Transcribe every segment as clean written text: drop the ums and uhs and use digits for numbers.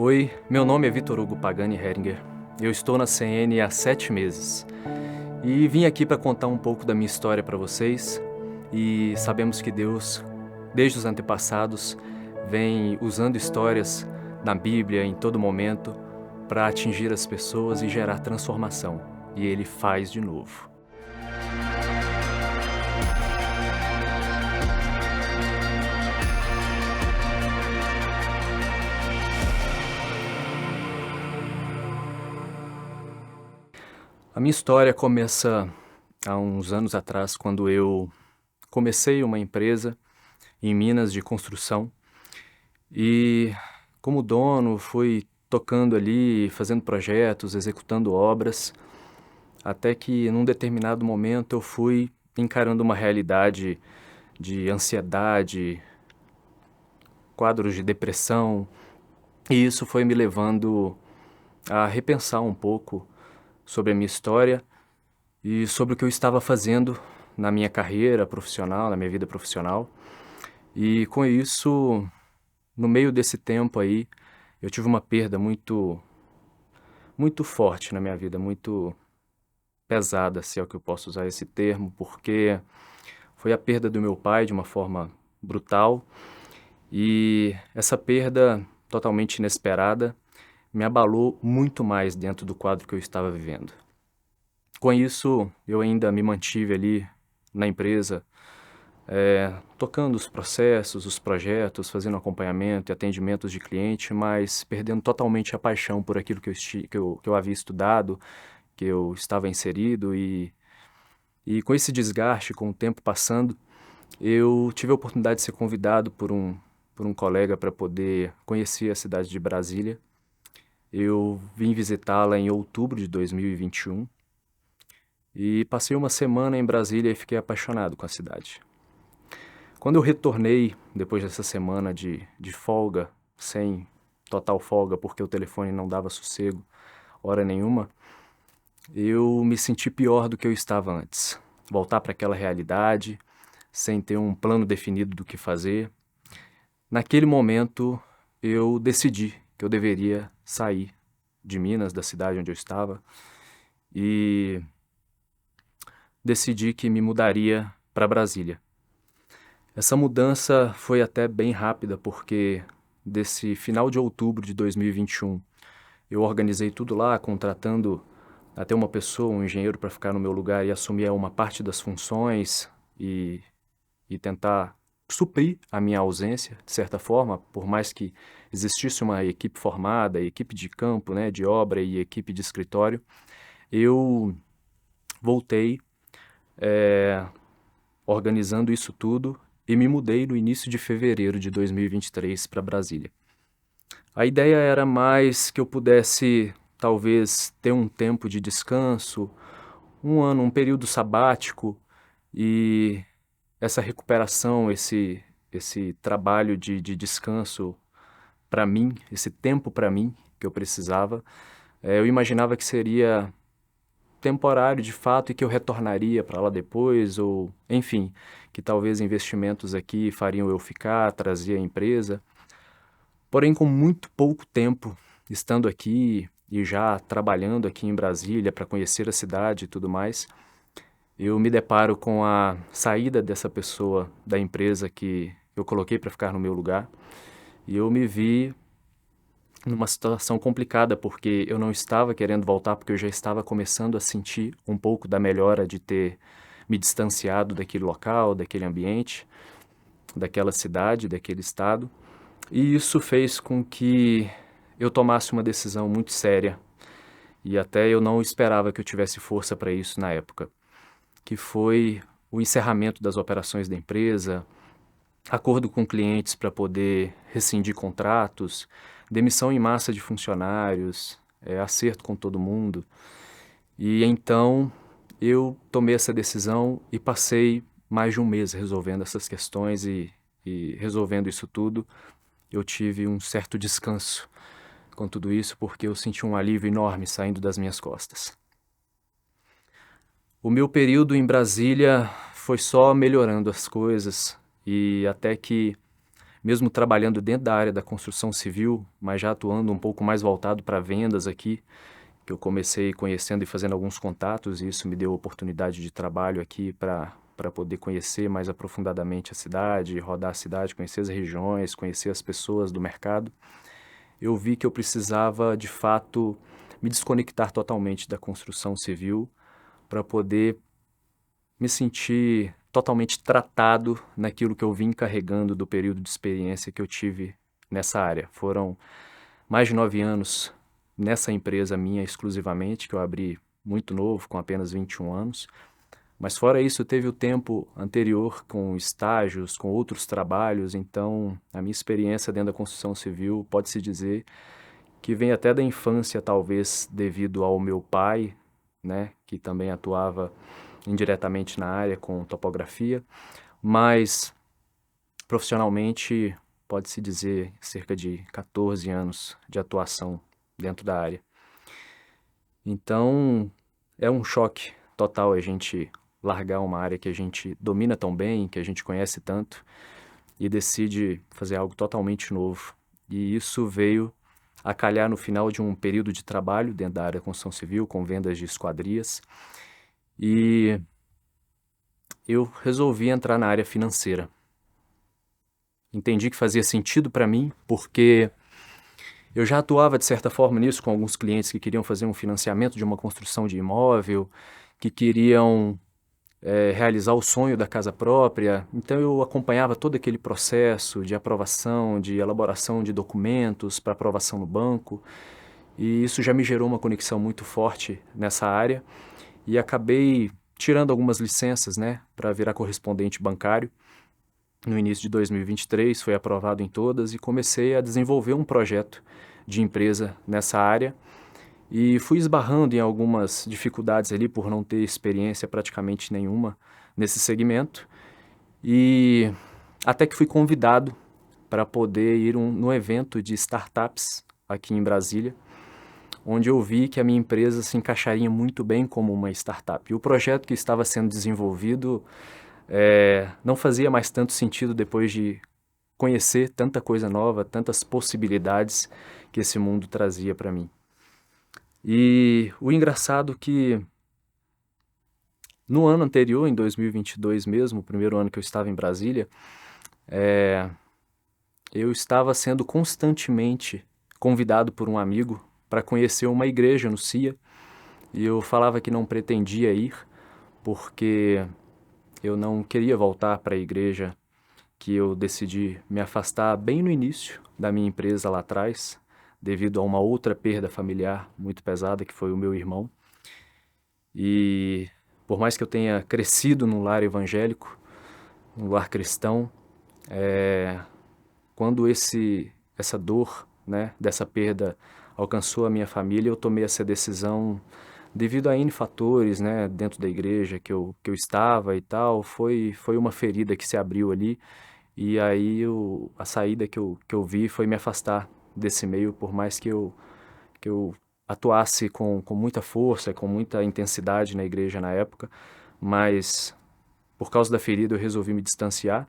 Oi, meu nome é Vitor Hugo Pagani Heringer. Eu estou na CN há 7 meses e vim aqui para contar um pouco da minha história para vocês. E sabemos que Deus, desde os antepassados, vem usando histórias na Bíblia em todo momento para atingir as pessoas e gerar transformação. E Ele faz de novo. A minha história começa há uns anos atrás, quando eu comecei uma empresa em Minas de construção e, como dono, fui tocando ali, fazendo projetos, executando obras, até que num determinado momento eu fui encarando uma realidade de ansiedade, quadros de depressão, e isso foi me levando a repensar um pouco sobre a minha história e sobre o que eu estava fazendo na minha carreira profissional, na minha vida profissional. E com isso, no meio desse tempo aí, eu tive uma perda muito forte na minha vida, muito pesada, se é o que eu posso usar esse termo, porque foi a perda do meu pai de uma forma brutal, e essa perda totalmente inesperada me abalou muito mais dentro do quadro que eu estava vivendo. Com isso, eu ainda me mantive ali na empresa, tocando os processos, os projetos, fazendo acompanhamento e atendimentos de cliente, mas perdendo totalmente a paixão por aquilo que eu havia estudado, que eu estava inserido, e com esse desgaste, com o tempo passando, eu tive a oportunidade de ser convidado por um colega para poder conhecer a cidade de Brasília. Eu vim visitá-la em outubro de 2021 e passei uma semana em Brasília e fiquei apaixonado com a cidade. Quando eu retornei, depois dessa semana de folga, sem total folga, porque o telefone não dava sossego, hora nenhuma, eu me senti pior do que eu estava antes. Voltar para aquela realidade, sem ter um plano definido do que fazer. Naquele momento, eu decidi que eu deveria sair de Minas, da cidade onde eu estava, e decidi que me mudaria para Brasília. Essa mudança foi até bem rápida, porque desse final de outubro de 2021, eu organizei tudo lá, contratando até uma pessoa, um engenheiro, para ficar no meu lugar e assumir uma parte das funções e tentar suprir a minha ausência, de certa forma, por mais que existisse uma equipe formada, equipe de campo, né, de obra e equipe de escritório. Eu voltei, organizando isso tudo, e me mudei no início de fevereiro de 2023 para Brasília. A ideia era mais que eu pudesse, talvez, ter um tempo de descanso, um ano, um período sabático, e essa recuperação, esse trabalho de descanso para mim, esse tempo para mim que eu precisava, eu imaginava que seria temporário de fato e que eu retornaria para lá depois, ou enfim, que talvez investimentos aqui fariam eu ficar, trazer a empresa. Porém, com muito pouco tempo estando aqui e já trabalhando aqui em Brasília para conhecer a cidade e tudo mais, eu me deparo com a saída dessa pessoa da empresa que eu coloquei para ficar no meu lugar, e eu me vi numa situação complicada, porque eu não estava querendo voltar, porque eu já estava começando a sentir um pouco da melhora de ter me distanciado daquele local, daquele ambiente, daquela cidade, daquele estado. E isso fez com que eu tomasse uma decisão muito séria, e até eu não esperava que eu tivesse força para isso na época, que foi o encerramento das operações da empresa, acordo com clientes para poder rescindir contratos, demissão em massa de funcionários, acerto com todo mundo. E então eu tomei essa decisão e passei mais de um mês resolvendo essas questões, e resolvendo isso tudo, eu tive um certo descanso com tudo isso, porque eu senti um alívio enorme saindo das minhas costas. O meu período em Brasília foi só melhorando as coisas, e até que mesmo trabalhando dentro da área da construção civil, mas já atuando um pouco mais voltado para vendas aqui, que eu comecei conhecendo e fazendo alguns contatos, e isso me deu oportunidade de trabalho aqui para poder conhecer mais aprofundadamente a cidade, rodar a cidade, conhecer as regiões, conhecer as pessoas do mercado. Eu vi que eu precisava, de fato, me desconectar totalmente da construção civil para poder me sentir totalmente tratado naquilo que eu vim carregando do período de experiência que eu tive nessa área. Foram mais de 9 anos nessa empresa minha exclusivamente, que eu abri muito novo, com apenas 21 anos. Mas fora isso, teve o tempo anterior com estágios, com outros trabalhos, então a minha experiência dentro da construção civil pode-se dizer que vem até da infância, talvez devido ao meu pai, né, que também atuava indiretamente na área com topografia, mas profissionalmente pode-se dizer cerca de 14 anos de atuação dentro da área. Então, é um choque total a gente largar uma área que a gente domina tão bem, que a gente conhece tanto, e decide fazer algo totalmente novo. E isso veio a calhar no final de um período de trabalho dentro da área da construção civil, com vendas de esquadrias, e eu resolvi entrar na área financeira. Entendi que fazia sentido para mim, porque eu já atuava de certa forma nisso com alguns clientes que queriam fazer um financiamento de uma construção de imóvel, que queriam realizar o sonho da casa própria. Então eu acompanhava todo aquele processo de aprovação, de elaboração de documentos para aprovação no banco, e isso já me gerou uma conexão muito forte nessa área, e acabei tirando algumas licenças, né, para virar correspondente bancário. No início de 2023, foi aprovado em todas e comecei a desenvolver um projeto de empresa nessa área e fui esbarrando em algumas dificuldades ali por não ter experiência praticamente nenhuma nesse segmento, e até que fui convidado para poder ir no evento de startups aqui em Brasília, onde eu vi que a minha empresa se encaixaria muito bem como uma startup. E o projeto que estava sendo desenvolvido não fazia mais tanto sentido depois de conhecer tanta coisa nova, tantas possibilidades que esse mundo trazia para mim. E o engraçado que no ano anterior, em 2022 mesmo, o primeiro ano que eu estava em Brasília, eu estava sendo constantemente convidado por um amigo para conhecer uma igreja no CIA, e eu falava que não pretendia ir, porque eu não queria voltar para a igreja que eu decidi me afastar bem no início da minha empresa lá atrás, devido a uma outra perda familiar muito pesada, que foi o meu irmão. E por mais que eu tenha crescido num lar evangélico, num lar cristão, quando essa dor, né, dessa perda alcançou a minha família, eu tomei essa decisão devido a N fatores, né, dentro da igreja que eu estava e tal. Foi uma ferida que se abriu ali, e aí a saída que eu vi foi me afastar desse meio, por mais que eu atuasse com muita força, com muita intensidade na igreja na época, mas por causa da ferida eu resolvi me distanciar.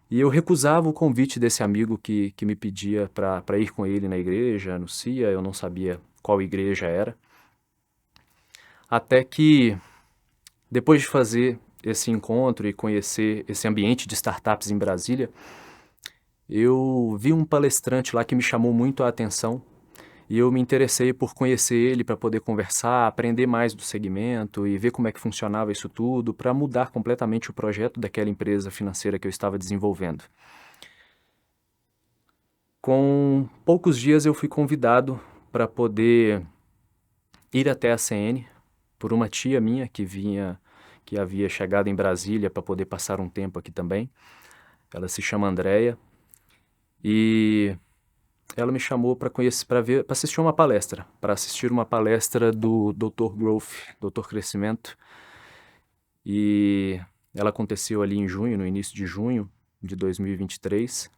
E eu recusava o convite desse amigo que me pedia para ir com ele na igreja, no CIA. Eu não sabia qual igreja era. Até que, depois de fazer esse encontro e conhecer esse ambiente de startups em Brasília, eu vi um palestrante lá que me chamou muito a atenção, e eu me interessei por conhecer ele para poder conversar, aprender mais do segmento e ver como é que funcionava isso tudo, para mudar completamente o projeto daquela empresa financeira que eu estava desenvolvendo. Com poucos dias eu fui convidado para poder ir até a CN por uma tia minha que havia chegado em Brasília para poder passar um tempo aqui também. Ela se chama Andréia, e ela me chamou para conhecer, para assistir uma palestra do Dr. Growth, Dr. Crescimento, e ela aconteceu ali em junho, no início de junho de 2023.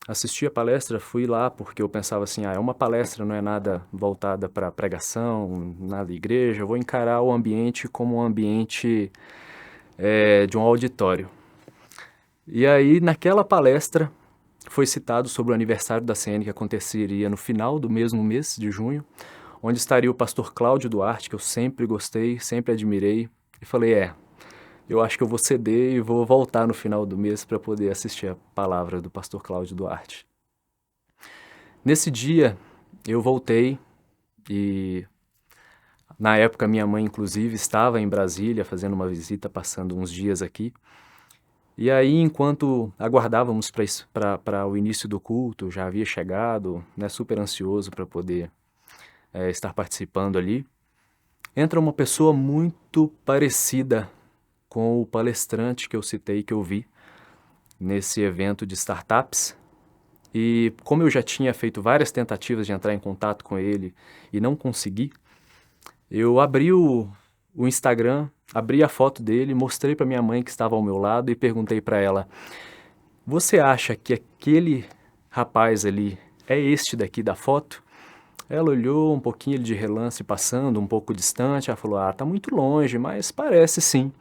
Assisti a palestra, fui lá porque eu pensava assim, é uma palestra, não é nada voltada para pregação, nada de igreja, eu vou encarar o ambiente como um ambiente de um auditório. E aí, naquela palestra, foi citado sobre o aniversário da CN que aconteceria no final do mesmo mês de junho, onde estaria o pastor Cláudio Duarte, que eu sempre gostei, sempre admirei, e falei, eu acho que eu vou ceder e vou voltar no final do mês para poder assistir a palavra do pastor Cláudio Duarte. Nesse dia, eu voltei e, na época, minha mãe, inclusive, estava em Brasília fazendo uma visita, passando uns dias aqui. E aí, enquanto aguardávamos para o início do culto, já havia chegado, né, super ansioso para poder estar participando ali, entra uma pessoa muito parecida com o palestrante que eu citei, que eu vi nesse evento de startups. E como eu já tinha feito várias tentativas de entrar em contato com ele e não consegui, eu abri o Instagram, abri a foto dele, mostrei para minha mãe que estava ao meu lado e perguntei para ela, você acha que aquele rapaz ali é este daqui da foto? Ela olhou um pouquinho de relance passando, um pouco distante, ela falou, tá muito longe, mas parece sim.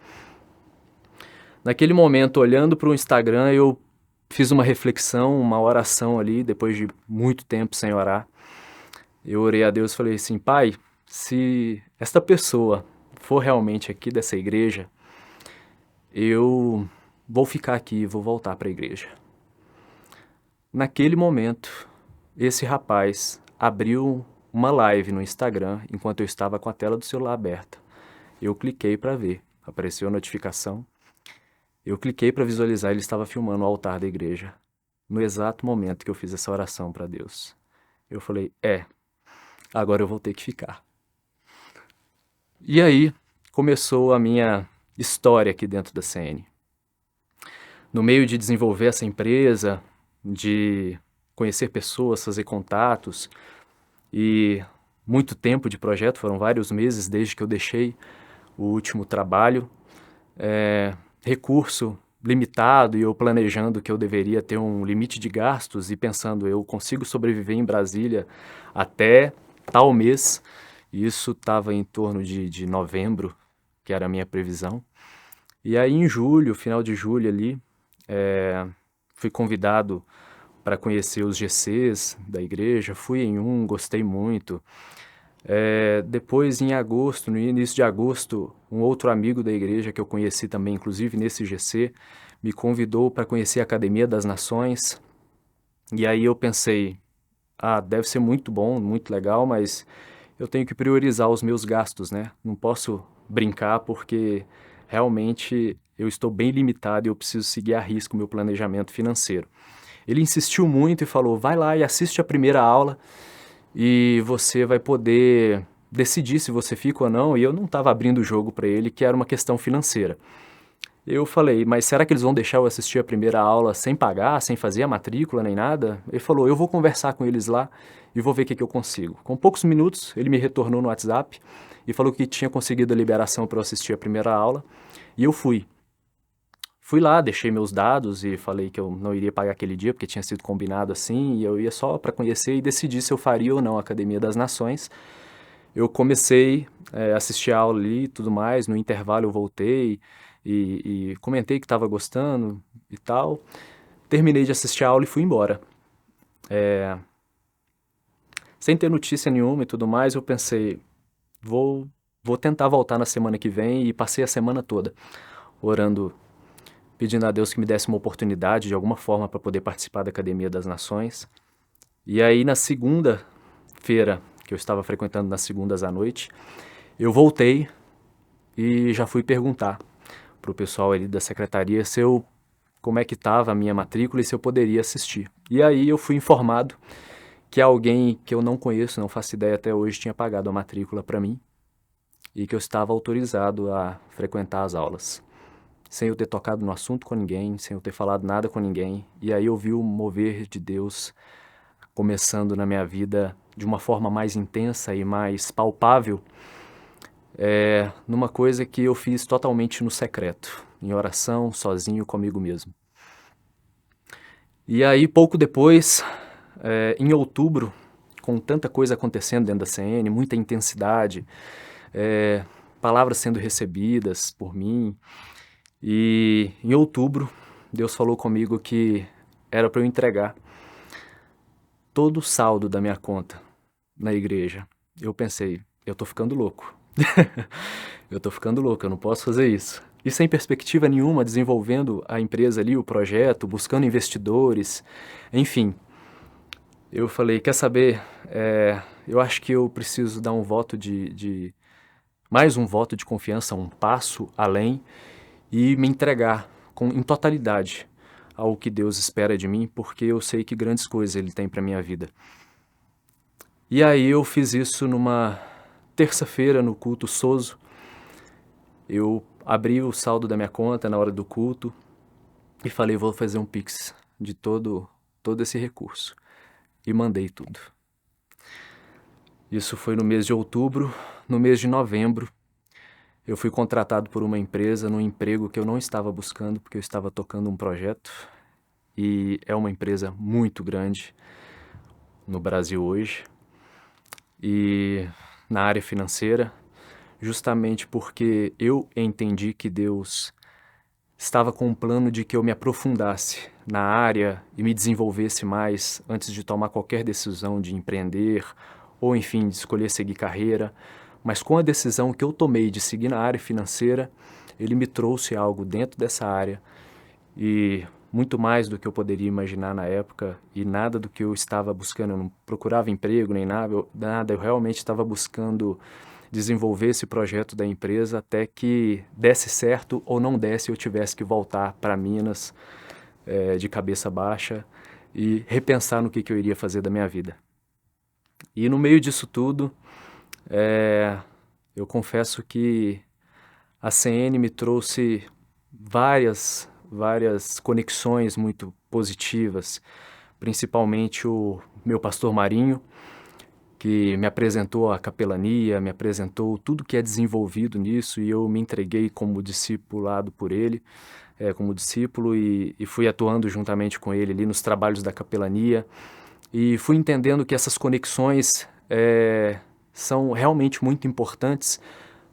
Naquele momento, olhando para o Instagram, eu fiz uma reflexão, uma oração ali, depois de muito tempo sem orar. Eu orei a Deus e falei assim, Pai, se esta pessoa for realmente aqui dessa igreja, eu vou ficar aqui e vou voltar para a igreja. Naquele momento, esse rapaz abriu uma live no Instagram enquanto eu estava com a tela do celular aberta. Eu cliquei para ver, apareceu a notificação. Eu cliquei para visualizar, ele estava filmando o altar da igreja. No exato momento que eu fiz essa oração para Deus. Eu falei, agora eu vou ter que ficar. E aí começou a minha história aqui dentro da CN. No meio de desenvolver essa empresa, de conhecer pessoas, fazer contatos e muito tempo de projeto, foram vários meses desde que eu deixei o último trabalho, recurso limitado e eu planejando que eu deveria ter um limite de gastos e pensando, eu consigo sobreviver em Brasília até tal mês. Isso estava em torno de novembro, que era a minha previsão. E aí em julho, final de julho ali, fui convidado para conhecer os GCs da igreja, fui em um, gostei muito. Depois, em agosto, no início de agosto, um outro amigo da igreja que eu conheci também, inclusive nesse GC, me convidou para conhecer a Academia das Nações. E aí eu pensei, deve ser muito bom, muito legal, mas eu tenho que priorizar os meus gastos, né? Não posso brincar porque realmente eu estou bem limitado e eu preciso seguir a risco o meu planejamento financeiro. Ele insistiu muito e falou, vai lá e assiste a primeira aula e você vai poder decidir se você fica ou não. E eu não estava abrindo o jogo para ele, que era uma questão financeira. Eu falei, mas será que eles vão deixar eu assistir a primeira aula sem pagar, sem fazer a matrícula nem nada? Ele falou, eu vou conversar com eles lá e vou ver o que eu consigo. Com poucos minutos, ele me retornou no WhatsApp e falou que tinha conseguido a liberação para eu assistir a primeira aula e eu fui. Fui lá, deixei meus dados e falei que eu não iria pagar aquele dia, porque tinha sido combinado assim, e eu ia só para conhecer e decidir se eu faria ou não a Academia das Nações. Eu comecei a assistir a aula ali e tudo mais, no intervalo eu voltei e comentei que estava gostando e tal. Terminei de assistir a aula e fui embora. Sem ter notícia nenhuma e tudo mais, eu pensei, vou tentar voltar na semana que vem e passei a semana toda orando, pedindo a Deus que me desse uma oportunidade de alguma forma para poder participar da Academia das Nações. E aí na segunda-feira, que eu estava frequentando nas segundas à noite, eu voltei e já fui perguntar para o pessoal ali da secretaria como é que estava a minha matrícula e se eu poderia assistir. E aí eu fui informado que alguém que eu não conheço, não faço ideia até hoje, tinha pagado a matrícula para mim e que eu estava autorizado a frequentar as aulas, sem eu ter tocado no assunto com ninguém, sem eu ter falado nada com ninguém. E aí eu vi o mover de Deus começando na minha vida de uma forma mais intensa e mais palpável, numa coisa que eu fiz totalmente no secreto, em oração, sozinho comigo mesmo. E aí, pouco depois, em outubro, com tanta coisa acontecendo dentro da CN, muita intensidade, palavras sendo recebidas por mim, e em outubro, Deus falou comigo que era para eu entregar todo o saldo da minha conta na igreja. Eu pensei, eu tô ficando louco. Eu tô ficando louco, eu não posso fazer isso. E sem perspectiva nenhuma, desenvolvendo a empresa ali, o projeto, buscando investidores, enfim. Eu falei, quer saber, eu acho que eu preciso dar um voto mais um voto de confiança, um passo além e me entregar em totalidade ao que Deus espera de mim, porque eu sei que grandes coisas Ele tem para minha vida. E aí eu fiz isso numa terça-feira no culto Soso. Eu abri o saldo da minha conta na hora do culto e falei, vou fazer um Pix de todo esse recurso. E mandei tudo. Isso foi no mês de outubro. No mês de novembro, eu fui contratado por uma empresa num emprego que eu não estava buscando, porque eu estava tocando um projeto. E é uma empresa muito grande no Brasil hoje. E na área financeira, justamente porque eu entendi que Deus estava com um plano de que eu me aprofundasse na área e me desenvolvesse mais antes de tomar qualquer decisão de empreender ou, enfim, de escolher seguir carreira. Mas com a decisão que eu tomei de seguir na área financeira, ele me trouxe algo dentro dessa área e muito mais do que eu poderia imaginar na época e nada do que eu estava buscando. Eu não procurava emprego nem nada, eu realmente estava buscando desenvolver esse projeto da empresa até que desse certo ou não desse, eu tivesse que voltar para Minas de cabeça baixa e repensar no que eu iria fazer da minha vida. E no meio disso tudo, eu confesso que a CN me trouxe várias conexões muito positivas, principalmente o meu pastor Marinho, que me apresentou a capelania, me apresentou tudo que é desenvolvido nisso e eu me entreguei como discipulado por ele, como discípulo e fui atuando juntamente com ele ali nos trabalhos da capelania e fui entendendo que essas conexões são realmente muito importantes,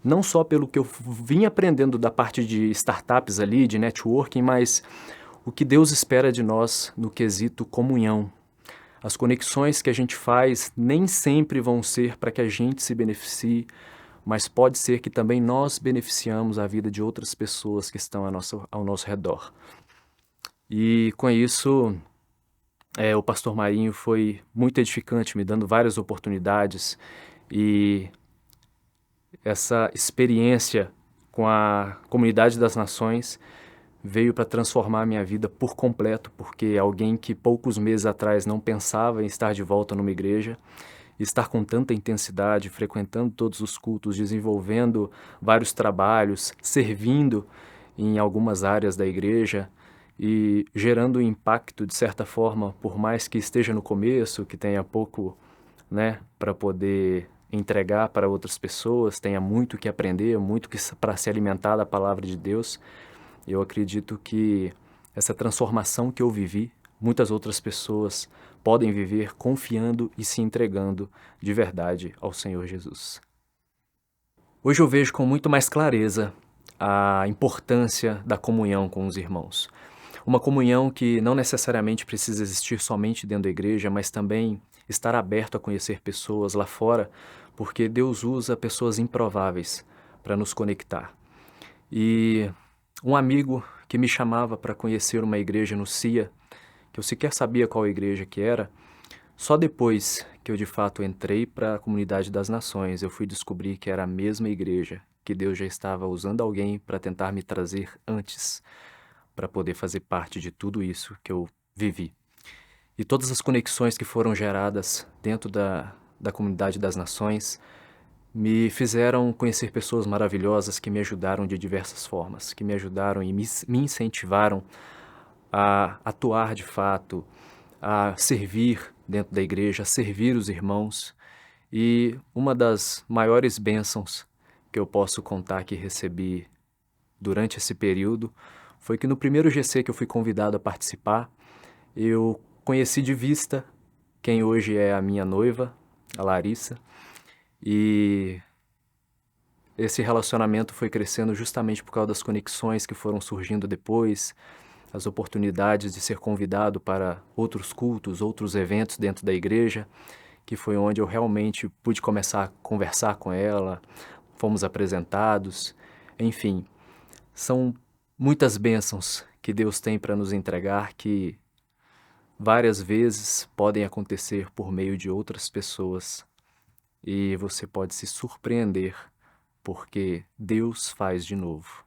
não só pelo que eu vim aprendendo da parte de startups ali, de networking, mas o que Deus espera de nós no quesito comunhão. As conexões que a gente faz nem sempre vão ser para que a gente se beneficie, mas pode ser que também nós beneficiamos a vida de outras pessoas que estão ao nosso redor. E com isso, o pastor Marinho foi muito edificante, me dando várias oportunidades e essa experiência com a comunidade das nações veio para transformar a minha vida por completo, porque alguém que poucos meses atrás não pensava em estar de volta numa igreja, estar com tanta intensidade, frequentando todos os cultos, desenvolvendo vários trabalhos, servindo em algumas áreas da igreja e gerando impacto de certa forma, por mais que esteja no começo, que tenha pouco, né, para poder entregar para outras pessoas, tenha muito que aprender, muito que para se alimentar da palavra de Deus. Eu acredito que essa transformação que eu vivi, muitas outras pessoas podem viver confiando e se entregando de verdade ao Senhor Jesus. Hoje eu vejo com muito mais clareza a importância da comunhão com os irmãos. Uma comunhão que não necessariamente precisa existir somente dentro da igreja, mas também estar aberto a conhecer pessoas lá fora, porque Deus usa pessoas improváveis para nos conectar. E um amigo que me chamava para conhecer uma igreja no CIA, que eu sequer sabia qual igreja que era, só depois que eu de fato entrei para a comunidade das nações, eu fui descobrir que era a mesma igreja, que Deus já estava usando alguém para tentar me trazer antes, para poder fazer parte de tudo isso que eu vivi. E todas as conexões que foram geradas dentro da comunidade das nações me fizeram conhecer pessoas maravilhosas que me ajudaram de diversas formas, que me ajudaram e me incentivaram a atuar de fato, a servir dentro da igreja, a servir os irmãos. E uma das maiores bênçãos que eu posso contar que recebi durante esse período foi que no primeiro GC que eu fui convidado a participar, eu conheci de vista quem hoje é a minha noiva, a Larissa, e esse relacionamento foi crescendo justamente por causa das conexões que foram surgindo depois, as oportunidades de ser convidado para outros cultos, outros eventos dentro da igreja, que foi onde eu realmente pude começar a conversar com ela, fomos apresentados, enfim, são muitas bênçãos que Deus tem para nos entregar que várias vezes podem acontecer por meio de outras pessoas e você pode se surpreender porque Deus faz de novo.